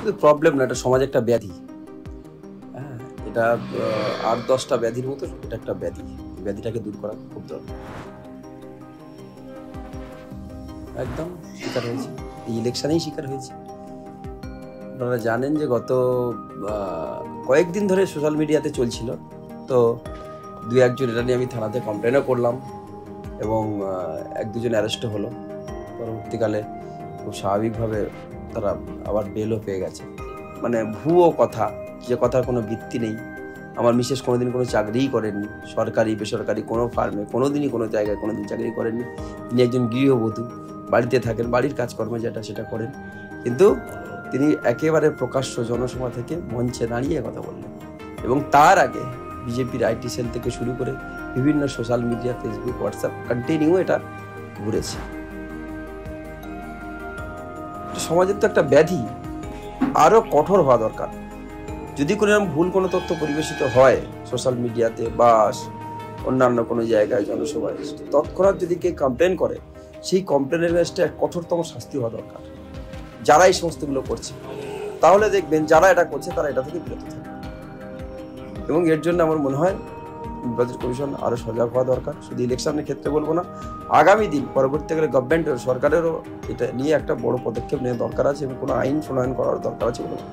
শুধু প্রবলেম না, এটা সমাজে একটা ব্যাধি। হ্যাঁ, এটা ৮-১০টা ব্যাধির মতো এটা একটা ব্যাধি। ব্যাধিটাকে দূর করা খুব দরকার। একদম শিকার হয়েছে, এই ইলেকশনেই শিকার হয়েছে। আপনারা জানেন যে গত কয়েকদিন ধরে সোশ্যাল মিডিয়াতে চলছিল, তো দু একজন এটা নিয়ে আমি থানাতে কমপ্লেনও করলাম এবং ১-২ জন অ্যারেস্টও হলো। পরবর্তীকালে খুব স্বাভাবিকভাবে তারা আবার বেলও পেয়ে গেছে। মানে ভুয়ো কথা, যে কথার কোনো ভিত্তি নেই। আমার মিসেস কোনোদিন কোনো চাকরিই করেননি, সরকারি বেসরকারি কোনো ফার্মে কোনোদিনই কোনো জায়গায় কোনোদিন চাকরি করেননি। তিনি একজন গৃহবধূ, বাড়িতে থাকেন, বাড়ির কাজকর্ম যেটা সেটা করেন, কিন্তু তিনি একেবারে প্রকাশ্য জনসভা থেকে মঞ্চে দাঁড়িয়ে কথা বললেন। এবং তার আগে বিজেপির আইটি সেল থেকে শুরু করে বিভিন্ন social media, Facebook, WhatsApp continue এটা ঘুরেছে। সমাজের তো একটা ব্যাধি, আরো কঠোর হওয়া দরকার। যদি কোনো ভুল কোনো তথ্য পরিবেশিত হয় সোশ্যাল মিডিয়াতে বা অন্যান্য কোনো জায়গায় জনসভায়, তৎক্ষণাৎ যদি কেউ কমপ্লেন করে, সেই কমপ্লেনের এগেইনস্টে কঠোরতম শাস্তি হওয়া দরকার যারা এই সমস্তগুলো করছে। তাহলে দেখবেন যারা এটা করছে তারা এটা থেকে বিরত থাকবে। এবং এর জন্য আমার মনে হয় নির্বাচন কমিশন আরো সজাগ হওয়া দরকার। শুধু ইলেকশনের ক্ষেত্রে বলবো না, আগামী দিন পরবর্তীকালে গভর্নমেন্টের, সরকারেরও এটা নিয়ে একটা বড় পদক্ষেপ নেওয়া দরকার আছে এবং কোনো আইন প্রণয়ন করার দরকার আছে বলে